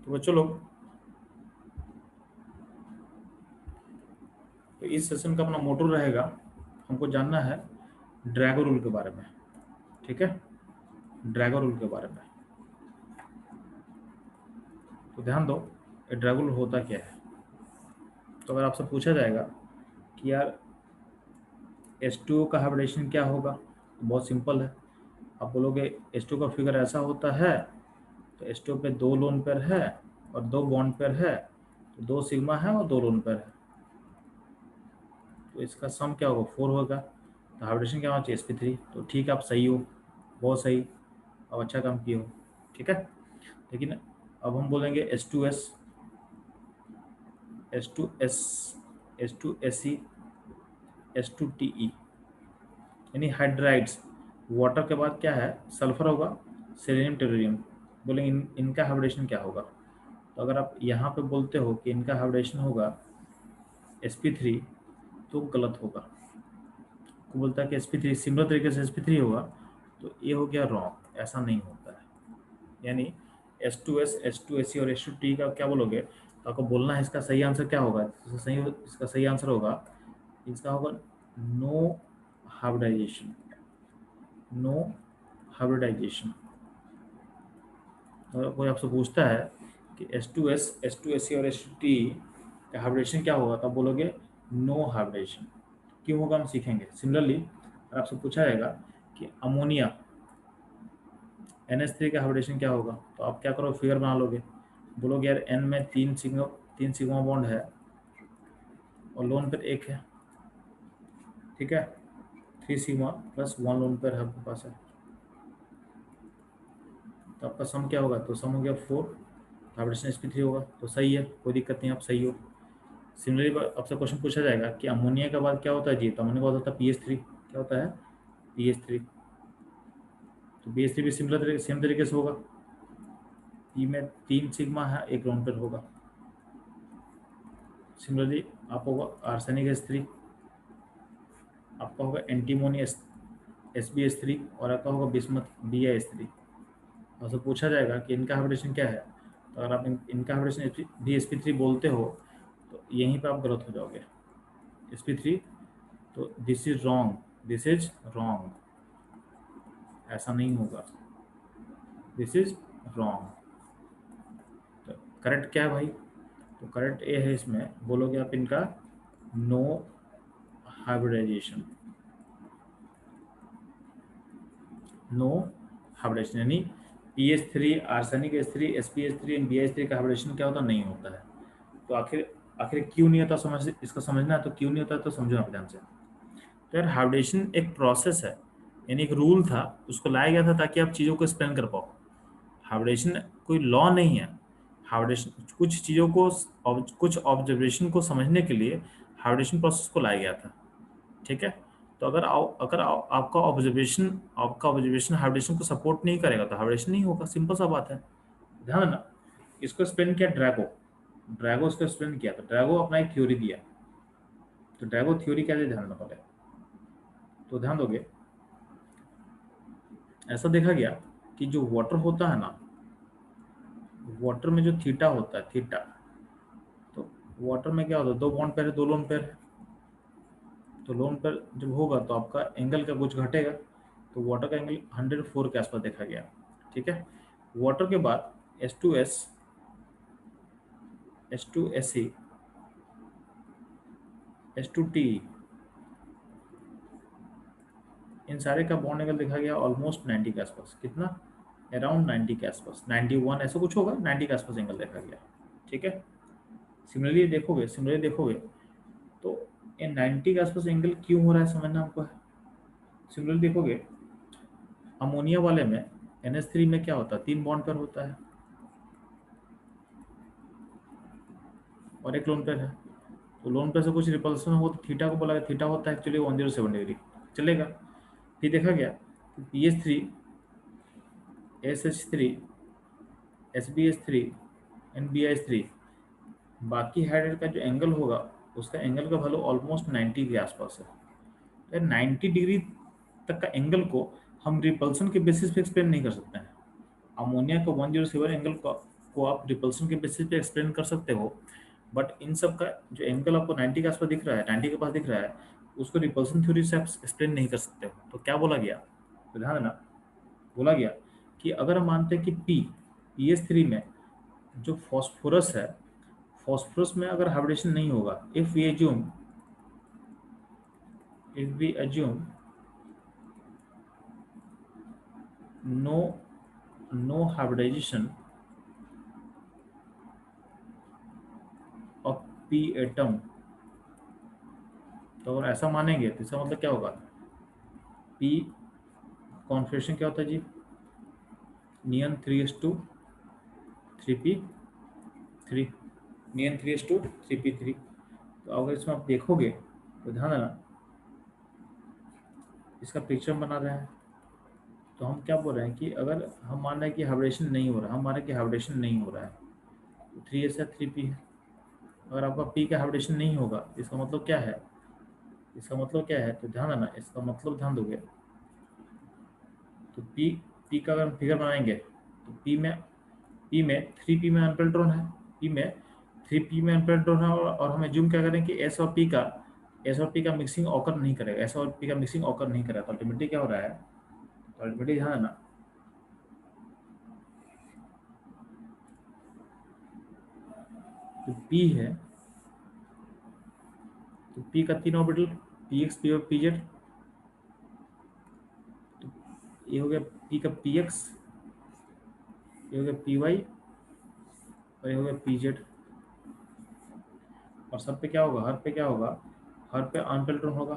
तो बच्चों लोग, तो इस सेशन का अपना मोटो रहेगा, हमको जानना है ड्रैगो रूल के बारे में। ठीक है, ड्रैगो रूल के बारे में। तो ध्यान दो, ये ड्रैगो रूल होता क्या है। तो अगर आपसे पूछा जाएगा कि यार H2O का हाइब्रिडेशन क्या होगा, तो बहुत सिंपल है। आप बोलोगे H2O का फिगर ऐसा होता है, तो H2O पे 2 लोन पेयर है और 2 बॉन्ड पेयर है, तो 2 सिग्मा है और 2 लोन पेयर है, तो इसका सम क्या होगा, 4 होगा। तो हाइब्रिडेशन क्या होना चाहिए, sp3। तो ठीक है, आप सही हो, बहुत सही, अब अच्छा काम किए हो। ठीक है, लेकिन अब हम बोलेंगे H2S, H2S, H2Se, H2Te, यानी हाइड्राइड्स। वाटर के बाद क्या है, सल्फर होगा, सेलेनियम, टेलोरियम। बोलेंगे इनका हाइब्रिडेशन क्या होगा। तो अगर आप यहाँ पे बोलते हो कि इनका हाइब्रिडेशन होगा sp3, तो गलत होगा। को बोलता है कि sp3 सिमिलर तरीके से sp3 होगा, तो ये हो गया रॉन्ग, ऐसा नहीं होता है। यानी H2S, H2Se और H2Te का क्या बोलोगे, तो आपको बोलना है इसका सही आंसर क्या होगा। इसका सही आंसर होगा, इसका होगा नो हाइब्रिडाइजेशन, नो हाइब्रिडाइजेशन। अगर कोई आपसे पूछता है कि H2S, H2Se और H2Te का हाइब्रिडेशन क्या होगा, तो आप बोलोगे नो हाइब्रिडेशन। क्यों होगा हम सीखेंगे। सिमिलरली अगर आपसे पूछा जाएगा कि अमोनिया NH3 का हाइब्रिडेशन क्या होगा, तो आप क्या करो, फिगर बना लोगे, बोलोगे यार N में 3 सिग्मा बॉन्ड है और लोन पर 1 है। ठीक है, 3 सिग्मा प्लस 1 लोन पर है आपके पास है, तो आपका सम क्या होगा, तो सम हो गया 4, हाइब्रिडेशन sp3 होगा। तो सही है, कोई दिक्कत नहीं, आप सही हो। सिमिलरली आपसे क्वेश्चन पूछा जाएगा कि अमोनिया के बाद क्या होता है जी, तो अमोनिया के बाद होता है pH3। क्या होता है, pH3। तो pH3 भी सेम तरीके से होगा, ई में 3 सिग्मा है, 1 लोन पेयर होगा। सिमिलरली आप होगा आर्सेनिक H3, आपका होगा एंटीमोनी SbH3 और आपका होगा बिस्मथ BiH3। आपसे पूछा जाएगा कि इनका हाइब्रिडेशन क्या है, तो अगर आप इनका हाइब्रिडेशन भी sp3 बोलते हो, तो यहीं पे आप गलत हो जाओगे, sp3। तो this is wrong, this is wrong, ऐसा नहीं होगा, दिस इज रॉन्ग। तो करेक्ट क्या है भाई, तो करेक्ट ए है इसमें, बोलोगे आप इनका नो हाइब्रिडाइजेशन, नो हाइब्रिडेशन, यानी pH3, arsenic H3, SpH3 and BiH3 का हाइब्रिडेशन क्या होता, नहीं होता है। तो आखिर आखिर क्यों नहीं होता, इसका समझना है। तो क्यों नहीं होता, तो समझो आप ध्यान से। तो यार हाइब्रिडेशन एक प्रोसेस है, यानी एक रूल था, उसको लाया गया था ताकि आप चीज़ों को एक्सप्लेन कर पाओ। हाइब्रिडेशन कोई लॉ नहीं है। हाइब्रिडेशन कुछ चीज़ों को, कुछ ऑब्जर्वेशन को समझने के लिए हाइब्रिडेशन प्रोसेस को लाया गया था। ठीक है, तो आपका ऑब्जर्वेशन हाइब्रिडेशन को सपोर्ट नहीं करेगा, तो हाइब्रिडेशन नहीं होगा, सिंपल सा बात है। ध्यान देना, इसको एक्सप्लेन किया ड्रैगो, ड्रैगो इसको एक्सप्लेन किया, तो ड्रैगो अपना एक थ्योरी दिया। तो ड्रैगो थ्योरी क्या है, ध्यान देना पहले। तो ध्यान दोगे, ऐसा देखा गया कि जो वाटर होता है ना, वाटर में जो थीटा होता है, थीटा, तो वाटर में क्या होता है, 2 बॉन्ड पेयर है, 2 लोन पेयर है। तो लोन पेयर जब होगा तो आपका एंगल का कुछ घटेगा, तो वाटर का एंगल 104 के आसपास देखा गया। ठीक है, वाटर के बाद H2S, H2Se, H2Te, इन सारे का बॉन्ड एंगल देखा गया ऑलमोस्ट 90 के आसपास। कितना, अराउंड 90 के आसपास, 91 ऐसा कुछ होगा, 90 के आसपास एंगल देखा गया। ठीक है, सिमिलरली देखोगे तो ये 90 के आसपास एंगल क्यों हो रहा है, समझना हमको है। सिमिलरली देखोगे, अमोनिया वाले में NH3 में क्या होता है, 3 बॉन्ड पेयर होता है और 1 लोन पेयर है। तो लोन पेयर से कुछ रिपल्सन हो तो थीटा को बोला, थीटा होता है एक्चुअली 107 डिग्री, चलेगा। फिर देखा गया pH3, SH3, SbH3 and BiH3, बाकी हाइड्रेट का जो एंगल होगा, उसका एंगल का वैल्यू ऑलमोस्ट 90 के आसपास है। तो 90 डिग्री तक का एंगल को हम रिपल्सन के बेसिस पे एक्सप्लेन नहीं कर सकते हैं। अमोनिया का 107 एंगल का को आप रिपल्सन के बेसिस पे एक्सप्लेन कर सकते हो, बट इन सब का जो एंगल आपको 90 के आसपास दिख रहा है, 90 के पास दिख रहा है, उसको रिपल्सन थ्योरी से आप एक्सप्लेन नहीं कर सकते हो। तो क्या बोला गया, तो ध्यान देना, बोला गया कि अगर हम मानते हैं कि PS3 में जो फॉस्फोरस है, फॉस्फोरस में अगर हाइब्रिडेशन नहीं होगा, if we assume no hybridization of P atom, तो अगर ऐसा मानेंगे तो इसका मतलब क्या होगा, P कॉन्फिगरेशन क्या होता है जी, नियन 3:3p3, नियन 3:3p3। तो अगर इसमें आप देखोगे तो ध्यान देना, इसका पिक्चर बना रहे हैं, तो हम क्या बोल रहे हैं कि अगर हम मान रहे हैं कि हाइब्रिडेशन नहीं हो रहा, हम मान रहे हैं कि हाइब्रिडेशन नहीं हो रहा है, तो 3s है 3p है। अगर आपका p का हाइब्रिडेशन नहीं होगा, इसका मतलब क्या है, इसका मतलब क्या है, तो ध्यान देना, इसका मतलब ध्यान दोगे तो p का अगर हम फिगर बनाएंगे तो p में 3p में अनपेल्ट्रॉन है, p में अनपेल्ट्रॉन है, और हम एज्यूम क्या करें कि s और p का मिक्सिंग ऑकर नहीं करेगा, s और p का मिक्सिंग ऑकर नहीं करेगा, तो अल्टीमेटली क्या हो रहा है, तो अल्टीमेटली ध्यान देना, जो p है, तो p का 3 ऑर्बिटल px p और pz, तो ये हो गया p का px, ये हो गया py, और ये हो गया pz, और सब पे क्या होगा, हर पे क्या होगा, हर पे अनपेल्ट्रॉन होगा,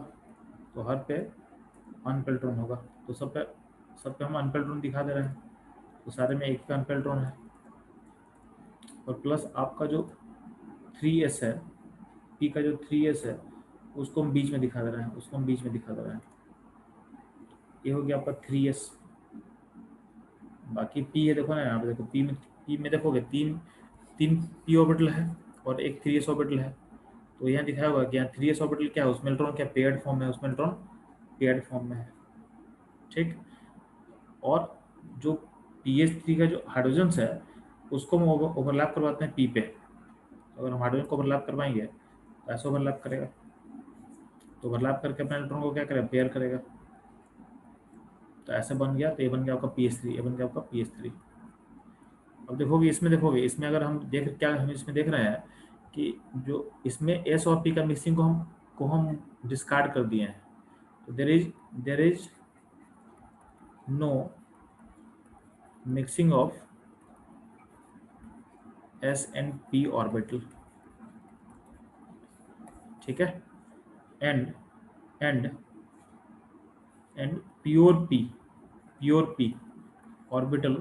तो हर पे अनपेल्ट्रॉन होगा, तो सब पे हम अनपेल्ट्रॉन दिखा दे रहे हैं, तो सारे में एक का अनपेल्ट्रॉन है, और प्लस आपका जो 3s है, p का जो 3s है, उसको हम बीच में दिखा दे रहे हैं, ये हो गया आपका 3s। बाकी p है, देखो ना यहाँ पे, देखो p में देखोगे तीन तीन p ऑर्बिटल है और एक 3s ऑर्बिटल है, तो यहाँ दिखाया होगा कि यहाँ 3s ऑर्बिटल क्या है, उसमें इलेक्ट्रॉन क्या पेयर्ड फॉर्म में है, उसमें इलेक्ट्रॉन पेयर्ड फॉर्म में है, ठीक। और जो PS3 का जो हाइड्रोजन्स है, उसको हम ओवरलैप करवाते हैं p पे, तो अगर हम हाइड्रोजन को ओवरलैप करवाएंगे तो ऐसा ओवरलैप करेगा, तो ओवरलैप करके अपने इलेक्ट्रॉन को क्या करेगा, पेयर करेगा, तो ऐसे बन गया, तो ये बन गया आपका PS3, ये बन गया आपका PS3। अब देखोगे इसमें अगर हम इसमें देख रहे हैं कि जो इसमें S और P का मिक्सिंग को हम डिस्कार्ड कर दिए हैं, तो there is no mixing of S and P orbital, ठीक है, and and and pure P orbital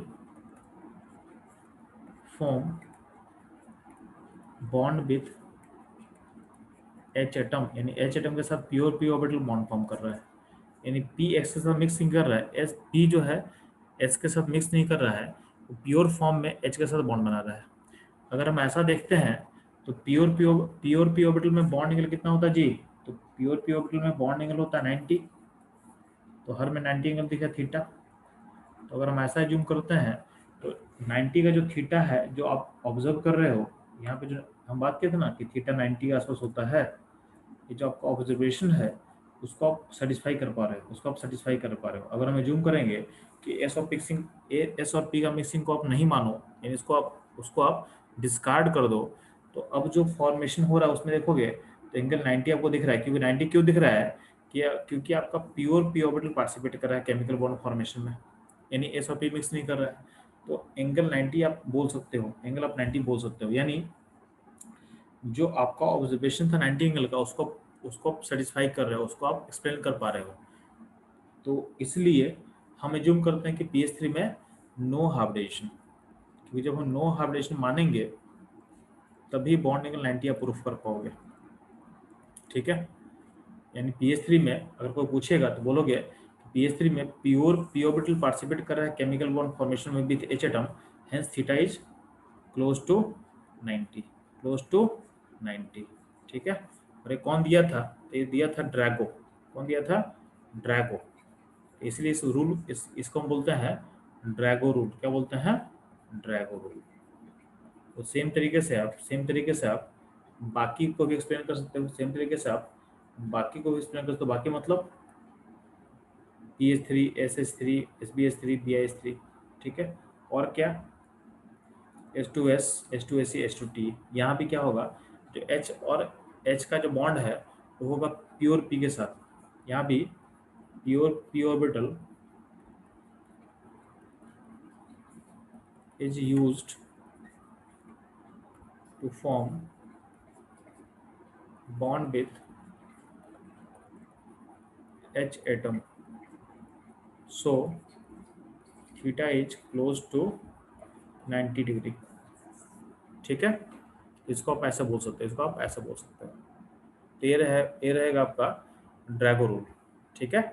form bond with H atom, यानी H एटम के साथ pure P orbital bond form कर रहा है, यानी P X के साथ मिक्स नहीं कर रहा है, S P जो है H के साथ मिक्स नहीं कर रहा है, वो प्योर फॉर्म में H के साथ बॉन्ड बना रहा है। अगर हम ऐसा देखते हैं तो प्योर P ऑर्बिटल में बॉन्ड एंगल कितना होता है जी, तो प्योर P ऑर्बिटल में बॉन्ड एंगल होता है 90, तो हर में 90 एंगल दिखा थीटा, तो अगर हम ऐसा जूम करते हैं तो 90 का जो थीटा है जो आप ऑब्जर्व कर रहे हो, यहाँ पे जो हम बात किए थे ना कि थीटा 90 के आसपास होता है, ये जो आपका ऑब्जर्वेशन है उसको आप सेटिस्फाई कर पा रहे हो, अगर हम जूम करेंगे कि एस और पी का मिक्सिंग को आप नहीं मानो, यानी उसको आप डिस्कार्ड कर दो, तो अब जो फॉर्मेशन हो रहा है उसमें देखोगे तो एंगल 90 आपको दिख रहा है, क्योंकि 90 क्यों दिख रहा है कि क्योंकि आपका प्योर पी ऑर्बिटल पार्टिसिपेट कर रहा है केमिकल बॉन्ड फॉर्मेशन में, यानी एस और पी मिक्स नहीं कर रहा है, तो एंगल 90 आप बोल सकते हो, यानी जो आपका ऑब्जर्वेशन था 90 एंगल का, उसको आप सेटिस्फाई कर रहे हो, उसको आप एक्सप्लेन कर पा रहे हो, तो इसलिए हम एज्यूम करते हैं कि PS3 में नो हाइब्रिडेशन, क्योंकि जब हम नो हाइब्रिडेशन मानेंगे तभी बॉन्ड एंगल 90 आप प्रूफ कर पाओगे, ठीक है। यानी PS3 में अगर कोई पूछेगा तो बोलोगे PS3 में प्योर p ऑर्बिटल पार्टिसिपेट कर रहा है केमिकल बॉन्ड फॉर्मेशन में with H atom, hence theta is close to 90, ठीक है। और ये कौन दिया था, तो ये दिया था ड्रैगो, कौन दिया था, ड्रैगो, इसलिए इसको हम बोलते हैं ड्रैगो रूल, क्या बोलते हैं, ड्रैगो रूल। तो सेम तरीके से आप बाकी को भी एक्सप्लेन कर सकते हो। सेम तरीके से आप बाकी को भी एक्सप्लेन कर सकते हो। बाकी मतलब PS3, SS3, SBS3, BIS3, ठीक है। और क्या, H2S, H2SE, H2T। यहाँ भी क्या होगा, जो H और H का जो बॉन्ड है वो होगा प्योर P के साथ। यहाँ भी pure P orbital is used to form bond with H atom, so theta is close to 90 degree, ठीक है। इसको आप ऐसे बोल सकते हैं, तो ये रहेगा आपका ड्रैगो रूल, ठीक है।